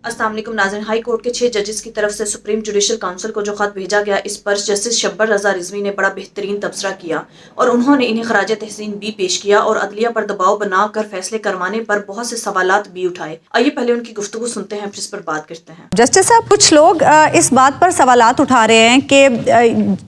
السلام علیکم ناظرین، ہائی کورٹ کے 6 ججز کی طرف سے سپریم جوڈیشل کونسل کو جو خط بھیجا گیا، اس پر جسٹس شبر رضا رضوی نے بڑا بہترین تبصرہ کیا اور انہوں نے انہیں خراج تحسین بھی پیش کیا اور عدلیہ پر دباؤ بنا کر فیصلے کروانے پر بہت سے سوالات بھی اٹھائے۔ آئیے پہلے ان کی گفتگو سنتے ہیں، پھر اس پر بات کرتے ہیں۔ جسٹس صاحب، کچھ لوگ اس بات پر سوالات اٹھا رہے ہیں کہ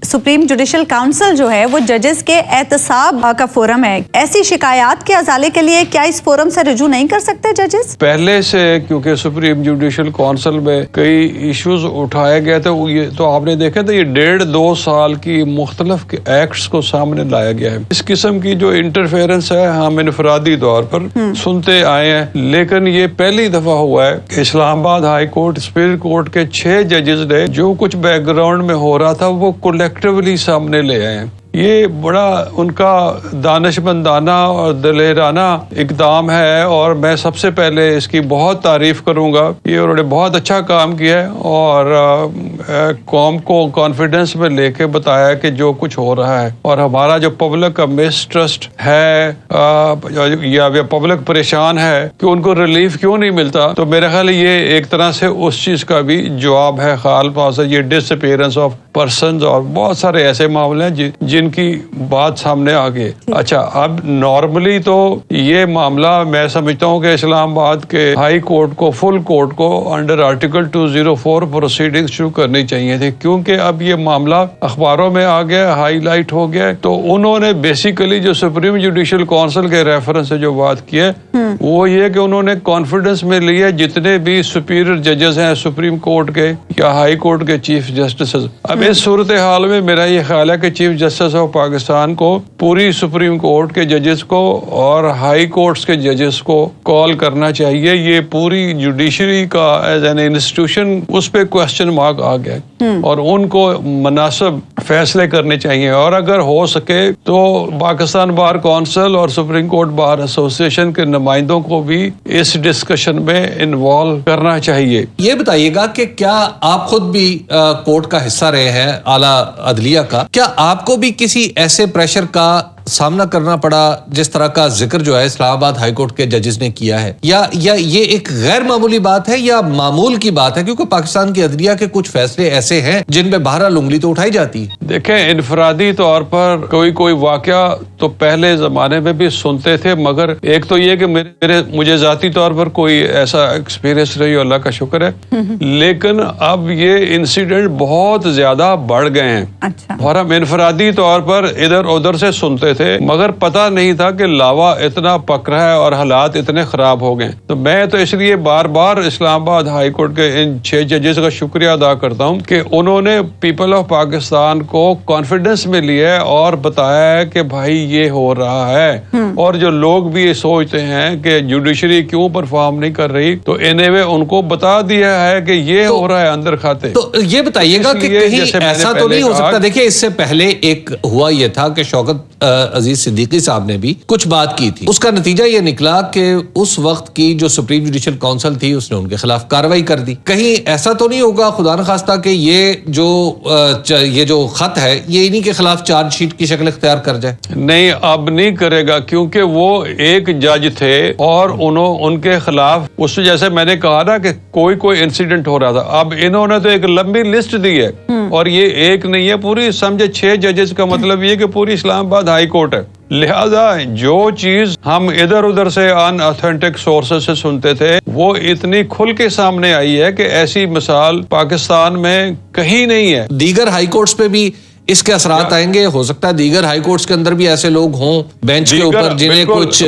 سپریم جوڈیشل کونسل جو ہے وہ ججز کے احتساب کا فورم ہے، ایسی شکایات کے ازالے کے لیے کیا اس فورم سے رجوع نہیں کر سکتے ججز؟ پہلے سے کیونکہ سپریم جوڈیشل کونسل میں کئی ایشوز اٹھائے گئے تھے، یہ تو آپ نے دیکھا تھا، یہ 1.5-2 سال کی مختلف ایکٹس کو سامنے لایا گیا ہے۔ اس قسم کی جو انٹرفیئرنس ہے ہم انفرادی طور پر سنتے آئے ہیں، لیکن یہ پہلی دفعہ ہوا ہے کہ اسلام آباد ہائی کورٹ، سپریم کورٹ کے 6 ججز نے جو کچھ بیک گراؤنڈ میں ہو رہا تھا وہ کولیکٹیولی سامنے لے آئے ہیں۔ یہ بڑا ان کا دانشمندانہ اور دلیرانہ اقدام ہے اور میں سب سے پہلے اس کی بہت تعریف کروں گا۔ یہ انہوں نے بہت اچھا کام کیا ہے اور قوم کو کانفیڈنس میں لے کے بتایا کہ جو کچھ ہو رہا ہے، اور ہمارا جو پبلک کا مسٹرسٹ ہے یا پبلک پریشان ہے کہ ان کو ریلیف کیوں نہیں ملتا، تو میرا خیال ہے یہ ایک طرح سے اس چیز کا بھی جواب ہے۔ خال پاس یہ ڈس اپیئرنس آف پرسنز اور بہت سارے ایسے معاملے ہیں جن کی بات سامنے آ گئی۔ اچھا، اب نارملی تو یہ معاملہ میں سمجھتا ہوں کہ اسلام آباد کے ہائی کورٹ کو، فل کورٹ کو انڈر آرٹیکل 204 پروسیڈنگ شروع کرنی چاہیے تھی، کیونکہ اب یہ معاملہ اخباروں میں آ گیا، ہائی لائٹ ہو گیا۔ تو انہوں نے بیسیکلی جو سپریم جوڈیشل کونسل کے ریفرنس سے جو بات کی ہے وہ یہ کہ انہوں نے کانفیڈنس میں لیا جتنے بھی سپیریئر ججز ہیں سپریم کورٹ کے یا ہائی کورٹ کے چیف جسٹسز۔ اب اس صورتحال میں میرا یہ خیال ہے کہ چیف جسٹس آف پاکستان کو پوری سپریم کورٹ کے ججز کو اور ہائی کورٹس کے ججز کو کال کرنا چاہیے۔ یہ پوری جوڈیشری کا ایز این انسٹیٹیوشن اس پہ کوسچن مارک آ گیا اور ان کو مناسب فیصلے کرنے چاہیے، اور اگر ہو سکے تو پاکستان بار کونسل اور سپریم کورٹ بار ایسوسی ایشن کے نمائندوں کو بھی اس ڈسکشن میں انوالو کرنا چاہیے۔ یہ بتائیے گا کہ کیا آپ خود بھی کورٹ کا حصہ رہے ہیں، اعلیٰ عدلیہ کا، کیا آپ کو بھی کسی ایسے پریشر کا سامنا کرنا پڑا جس طرح کا ذکر جو ہے اسلام آباد ہائی کورٹ کے ججز نے کیا ہے، یا یہ ایک غیر معمولی بات ہے یا معمول کی بات ہے؟ کیونکہ پاکستان کی عدلیہ کے کچھ فیصلے ایسے ہیں جن پہ بہرحال انگلی تو اٹھائی جاتی ہے۔ دیکھیں، انفرادی طور پر کوئی واقعہ تو پہلے زمانے میں بھی سنتے تھے، مگر ایک تو یہ کہ مجھے ذاتی طور پر کوئی ایسا ایکسپیرینس نہیں، اللہ کا شکر ہے، لیکن اب یہ انسیڈنٹ بہت زیادہ بڑھ گئے ہیں اور ہم انفرادی طور پر ادھر ادھر سے سنتے تھے، مگر پتہ نہیں تھا کہ لاوا اتنا پک رہا ہے اور حالات اتنے خراب ہو گئے۔ تو میں تو اس لیے بار بار اسلام آباد ہائی کورٹ کے ان 6 ججز کا شکریہ ادا کرتا ہوں کہ انہوں نے پیپل آف پاکستان کو کانفیڈنس میں لیا اور بتایا ہے کہ بھائی یہ ہو رہا ہے، اور جو لوگ بھی یہ سوچتے ہیں کہ جوڈیشری کیوں پرفارم نہیں کر رہی، تو انہیں ان کو بتا دیا ہے کہ یہ ہو رہا ہے اندر کھاتے۔ تو یہ بتائیے گا کہ کہیں ایسا تو نہیں ہو سکتا؟ دیکھیں، اس سے پہلے ایک ہوا یہ تھا کہ شوکت عزیز صدیقی صاحب نے بھی کچھ بات کی تھی، اس کا نتیجہ یہ نکلا کہ اس وقت کی جو سپریم جوڈیشل کونسل تھی اس نے ان کے خلاف کارروائی کر دی۔ کہیں ایسا تو نہیں ہوگا خدا نخواستہ کہ یہ جو خط ہے یہ انہی کے خلاف چارج شیٹ کی شکل اختیار کر جائے؟ نہیں، اب نہیں کرے گا، کیونکہ وہ ایک جج تھے اور ان کے خلاف اس جیسے میں نے کہا نا کہ کوئی انسیڈنٹ ہو رہا تھا۔ اب انہوں نے تو ایک لمبی لسٹ دی ہے اور یہ ایک نہیں ہے، پوری سمجھے 6 ججز کا مطلب یہ کہ پوری اسلام آباد ہائی کورٹ ہے۔ لہذا جو چیز ہم ادھر ادھر سے ان اتھینٹک سورسز سے سنتے تھے وہ اتنی کھل کے سامنے آئی ہے کہ ایسی مثال پاکستان میں کہیں نہیں ہے۔ دیگر ہائی کورٹس پہ بھی اس کے اثرات آئیں گے؟ ہو سکتا ہے دیگر ہائی کورٹس کے اندر بھی ایسے لوگ ہوں بینچ کے اوپر جنہیں کچھ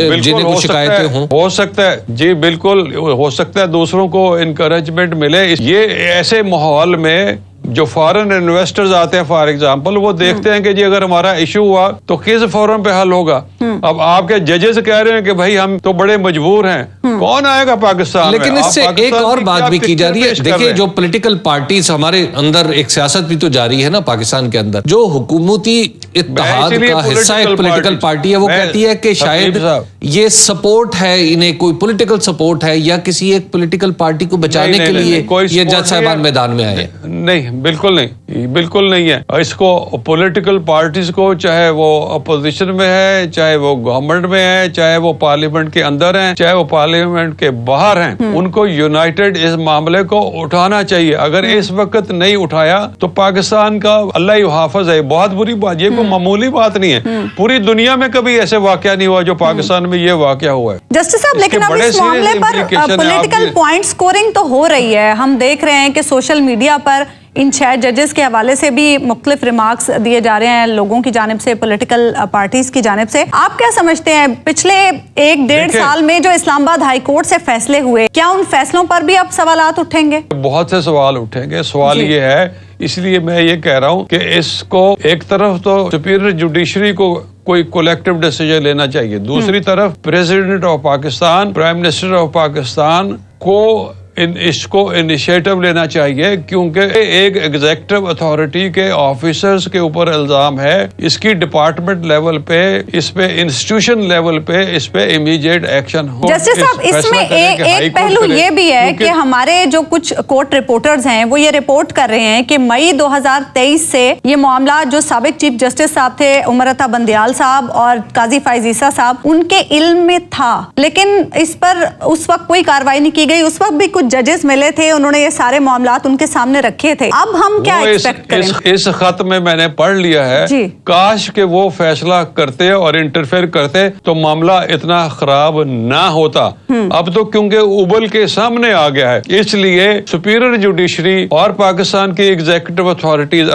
شکایتیں ہوں۔ ہو سکتا ہے، جی بالکل ہو سکتا ہے، دوسروں کو انکریجمنٹ ملے۔ یہ ایسے ماحول میں جو فارن انویسٹرز آتے ہیں فار ایگزامپل، وہ دیکھتے ہیں کہ جی اگر ہمارا ایشو ہوا تو کس فورم پہ حل ہوگا۔ اب آپ کے ججز کہہ رہے ہیں کہ بھائی ہم تو بڑے مجبور ہیں، کون آئے گا پاکستان میں؟ لیکن اس سے ایک اور بات بھی کی جا رہی ہے، دیکھیں جو پولیٹیکل پارٹیز ہمارے اندر ایک سیاست بھی تو جاری ہے نا پاکستان کے اندر، جو حکومتی اتحاد کا حصہ ایک پولیٹیکل پارٹی ہے، وہ کہتی ہے کہ شاید یہ سپورٹ ہے انہیں، کوئی پولیٹیکل سپورٹ ہے یا کسی ایک پولیٹیکل پارٹی کو بچانے کے لیے یہ جج صاحبان میدان میں آئے؟ نہیں، بالکل نہیں، بالکل نہیں ہے. اس کو پولیٹیکل پارٹیز کو، چاہے وہ اپوزیشن میں ہے، چاہے وہ گورنمنٹ میں ہے، چاہے وہ پارلیمنٹ کے اندر ہیں، چاہے وہ پارلیمنٹ کے باہر ہیں، ان کو یونائٹڈ اس معاملے کو اٹھانا چاہیے. اگر اس وقت نہیں اٹھایا تو پاکستان کا اللہ ہی حافظ ہے. بہت بری بات، یہ کوئی معمولی بات نہیں ہے. پوری دنیا میں کبھی ایسے واقعہ نہیں ہوا جو پاکستان میں یہ واقعہ ہوا ہے. جسٹس صاحب، لیکن اب اس معاملے پر پولیٹیکل پوائنٹ سکورنگ تو ہو رہی ہے. ہم دیکھ رہے ہیں کہ سوشل میڈیا پر ان 6 ججز کے حوالے سے بھی مختلف ریمارکس دیے جا رہے ہیں لوگوں کی جانب سے، پولیٹیکل پارٹیز کی جانب سے. آپ کیا سمجھتے ہیں پچھلے 1-1.5 سال میں جو اسلام آباد ہائی کورٹ سے فیصلے ہوئے، کیا ان فیصلوں پر بھی اب سوالات اٹھیں گے؟ بہت سے سوال اٹھیں گے. سوال یہ ہے، اس لیے میں یہ کہہ رہا ہوں کہ اس کو ایک طرف تو سپیریئر جوڈیشری کو کوئی کولیکٹیو ڈیسیجن لینا چاہیے، دوسری طرف president of Pakistan, prime minister of Pakistan کو اس کو انیشیٹو لینا چاہیے، کیونکہ ایک ایگزیکٹو اتھارٹی کے آفیسرز کے اوپر الزام ہے. اس کی ڈپارٹمنٹ لیول پہ، اس پہ انسٹیٹیوشن لیول پہ اس پہ امیڈیٹ ایکشن ہو. جسٹس صاحب، اس میں ایک پہلو یہ بھی ہے کہ ہمارے جو کچھ کورٹ رپورٹرز ہیں وہ یہ رپورٹ کر رہے ہیں کہ مئی 2023 سے یہ معاملات جو سابق چیف جسٹس صاحب تھے عمر عطا بندیال صاحب اور قاضی فائز عیسیٰ صاحب، ان کے علم میں تھا، لیکن اس پر اس وقت کوئی کارروائی نہیں کی گئی. اس وقت بھی کچھ ججز ملے تھے، انہوں نے یہ سارے معاملات ان کے سامنے رکھے تھے. اب ہم کیا ایکسپیکٹ کریں؟ اس خط میں نے پڑھ لیا ہے، کاش کہ وہ فیصلہ کرتے اور انٹرفیئر کرتے تو معاملہ اتنا خراب نہ ہوتا. اب تو کیونکہ ابل کے سامنے آ گیا ہے، اس لیے سپیریئر جوڈیشری اور پاکستان کی ایگزیکٹو اتھارٹیز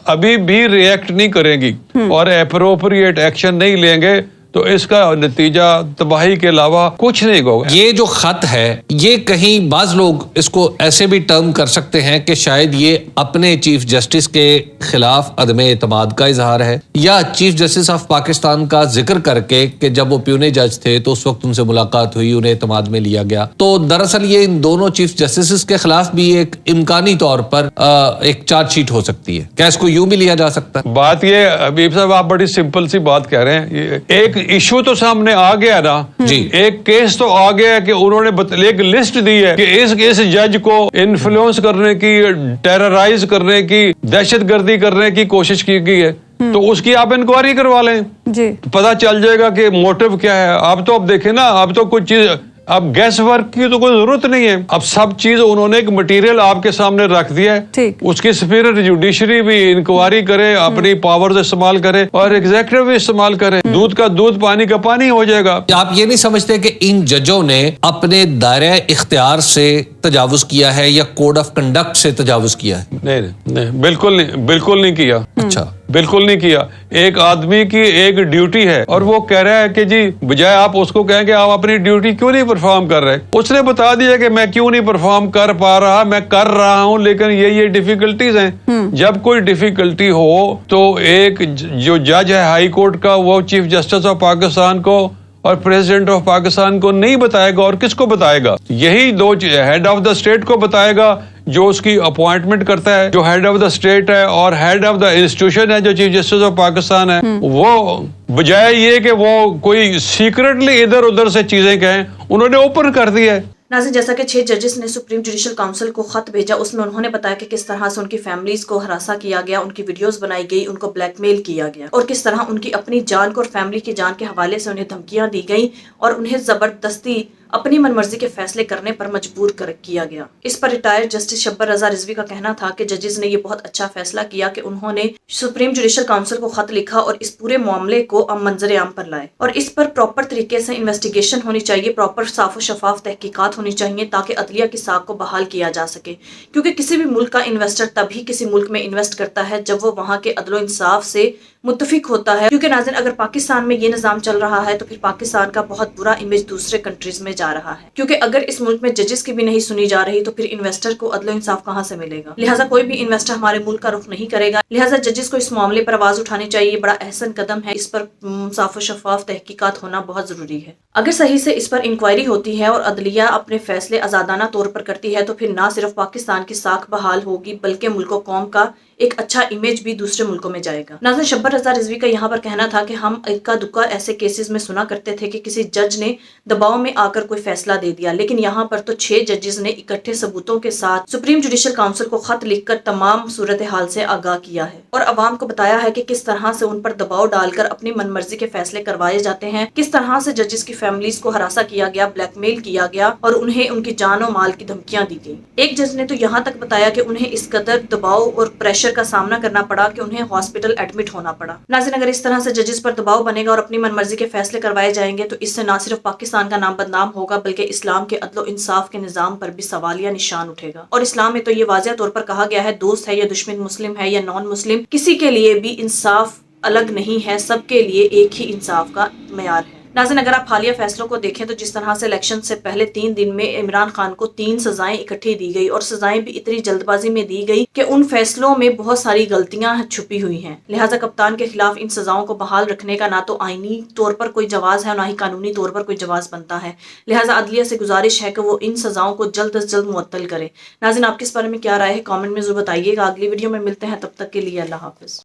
ابھی بھی ریئیکٹ نہیں کریں گی اور اپروپریٹ ایکشن نہیں لیں گے تو اس کا نتیجہ تباہی کے علاوہ کچھ نہیں ہوگا. یہ جو خط ہے، یہ کہیں بعض لوگ اس کو ایسے بھی ٹرم کر سکتے ہیں کہ شاید یہ اپنے چیف جسٹس کے خلاف عدم اعتماد کا اظہار ہے، یا چیف جسٹس آف پاکستان کا ذکر کر کے کہ جب وہ پیونے جج تھے تو اس وقت ان سے ملاقات ہوئی، انہیں اعتماد میں لیا گیا. تو دراصل یہ ان دونوں چیف جسٹس کے خلاف بھی ایک امکانی طور پر ایک چارج شیٹ ہو سکتی ہے. کیا اس کو یوں بھی لیا جا سکتا ہے؟ بات یہ حبیب صاحب، آپ بڑی سمپل سی بات کہہ رہے ہیں. ایک ایشو تو سامنے آ گیا نا جی، ایک کیس تو آ گیا کہ انہوں نے ایک لسٹ دی ہے کہ اس جج کو انفلوئنس کرنے کی، ٹیررائز کرنے کی، دہشت گردی کرنے کی کوشش کی گئی ہے. تو اس کی آپ انکوائری کروا لیں جی، پتا چل جائے گا کہ موٹیو کیا ہے. اب تو اب دیکھیں نا، اب تو کچھ چیز، اب گیس ورک کی تو کوئی ضرورت نہیں ہے. اب سب چیز انہوں نے ایک مٹیریل آپ کے سامنے رکھ دیا ہے. اس کی سپیریئر جوڈیشری بھی انکوائری کرے، اپنی پاورز استعمال کرے اور ایگزیکٹو بھی استعمال کرے. دودھ کا دودھ، پانی کا پانی ہو جائے گا. آپ یہ نہیں سمجھتے کہ ان ججوں نے اپنے دائرہ اختیار سے تجاوز کیا ہے یا کوڈ آف کنڈکٹ سے تجاوز کیا ہے؟ نہیں، بالکل نہیں کیا. اچھا، بالکل نہیں کیا. ایک آدمی کی ایک ڈیوٹی ہے اور وہ کہہ رہا ہے کہ جی، بجائے آپ اس کو کہیں کہ آپ اپنی ڈیوٹی کیوں نہیں پرفارم کر رہے، اس نے بتا دیا کہ میں کیوں نہیں پرفارم کر پا رہا، میں کر رہا ہوں لیکن یہ ڈیفیکلٹیز ہیں. جب کوئی ڈیفیکلٹی ہو تو ایک جو جج ہے ہائی کورٹ کا، وہ چیف جسٹس آف پاکستان کو اور پریزیڈنٹ آف پاکستان کو نہیں بتائے گا. اور کس کو بتائے گا؟ یہی دو ہیڈ آف دا اسٹیٹ کو بتائے گا جو اس کی اپوائنٹمنٹ کرتا ہے، جو ہیڈ آف دا اسٹیٹ ہے، اور ہیڈ آف دا انسٹیٹیوشن ہے جو چیف جسٹس آف پاکستان ہے. وہ بجائے یہ کہ وہ کوئی سیکرٹلی ادھر ادھر سے چیزیں کہیں، انہوں نے اوپن کر دیا ہے. ناظرین، جیسا کہ 6 ججز نے سپریم جوڈیشل کونسل کو خط بھیجا، اس میں انہوں نے بتایا کہ کس طرح سے ان کی فیملیز کو ہراساں کیا گیا، ان کی ویڈیوز بنائی گئی، ان کو بلیک میل کیا گیا، اور کس طرح ان کی اپنی جان کو اور فیملی کی جان کے حوالے سے انہیں دھمکیاں دی گئیں اور انہیں زبردستی اپنی من مرضی کے فیصلے کرنے پر مجبور کیا گیا. اس پر ریٹائرڈ جسٹس شبر رضا رضوی کا کہنا تھا کہ ججز نے یہ بہت اچھا فیصلہ کیا کہ انہوں نے سپریم جوڈیشل کونسل کو خط لکھا اور اس پورے معاملے کو منظر عام پر لائے، اور اس پر پراپر طریقے سے انویسٹیگیشن ہونی چاہیے، پراپر صاف و شفاف تحقیقات ہونی چاہیے تاکہ عدلیہ کی ساکھ کو بحال کیا جا سکے. کیونکہ کسی بھی ملک کا انویسٹر تبھی کسی ملک میں انویسٹ کرتا ہے جب وہ وہاں کے عدل و انصاف سے متفق ہوتا ہے. کیونکہ ناظرین، اگر پاکستان میں یہ نظام چل رہا ہے تو پھر پاکستان کا بہت برا امیج دوسرے کنٹریز میں جا رہا ہے. کیونکہ اگر اس ملک میں ججز کی بھی نہیں سنی جا رہی تو پھر انویسٹر کو عدل و انصاف کہاں سے ملے گا؟ لہٰذا کوئی بھی انویسٹر ہمارے ملک کا رخ نہیں کرے گا. لہٰذا ججز کو اس معاملے پر آواز اٹھانی چاہیے. یہ بڑا احسن قدم ہے، اس پر صاف و شفاف تحقیقات ہونا بہت ضروری ہے. اگر صحیح سے اس پر انکوائری ہوتی ہے اور عدلیہ اپنے فیصلے آزادانہ طور پر کرتی ہے تو پھر نہ صرف پاکستان کی ساکھ بحال ہوگی بلکہ ملک و قوم کا ایک اچھا امیج بھی دوسرے ملکوں میں جائے گا۔ ناظرین، شبر رضا رضوی کا یہاں پر کہنا تھا کہ ہم اکا دکا ایسے کیسز میں سنا کرتے تھے کہ کسی جج نے دباؤ میں آ کر کوئی فیصلہ دے دیا، لیکن یہاں پر تو 6 ججز نے اکٹھے ثبوتوں کے ساتھ سپریم جوڈیشل کونسل کو خط لکھ کر تمام صورتحال سے آگاہ کیا ہے اور عوام کو بتایا ہے کہ کس طرح سے ان پر دباؤ ڈال کر اپنی من مرضی کے فیصلے کروائے جاتے ہیں، کس طرح سے ججز کی فیملیز کو ہراساں کیا گیا، بلیک میل کیا گیا اور انہیں ان کی جان و مال کی دھمکیاں دی گئی۔ ایک جج نے تو یہاں تک بتایا کہ انہیں اس قدر دباؤ اور پریشر کا سامنا کرنا پڑا کہ انہیں ہاسپٹل ایڈمٹ ہونا پڑا۔ ناظرین، اگر اس طرح سے ججز پر دباؤ بنے گا اور اپنی من مرضی کے فیصلے کروائے جائیں گے تو اس سے نہ صرف پاکستان کا نام بدنام ہوگا بلکہ اسلام کے عدل و انصاف کے نظام پر بھی سوالیہ نشان اٹھے گا۔ اور اسلام میں تو یہ واضح طور پر کہا گیا ہے، دوست ہے یا دشمن، مسلم ہے یا نان مسلم، کسی کے لیے بھی انصاف الگ نہیں ہے، سب کے لیے ایک ہی انصاف کا معیار ہے۔ ناظرین، اگر آپ حالیہ فیصلوں کو دیکھیں تو جس طرح سے الیکشن سے پہلے 3 دن میں عمران خان کو 3 سزائیں اکٹھی دی گئی اور سزائیں بھی اتنی جلد بازی میں دی گئی کہ ان فیصلوں میں بہت ساری غلطیاں چھپی ہوئی ہیں، لہٰذا کپتان کے خلاف ان سزاؤں کو بحال رکھنے کا نہ تو آئینی طور پر کوئی جواز ہے اور نہ ہی قانونی طور پر کوئی جواز بنتا ہے، لہٰذا عدلیہ سے گزارش ہے کہ وہ ان سزاؤں کو جلد از جلد معطل کرے۔ ناظرین، آپ کے اس بارے میں کیا رائے ہے؟ کامنٹ میں ضرور بتائیے گا۔ اگلی ویڈیو میں ملتے ہیں، تب تک کے لیے اللہ حافظ۔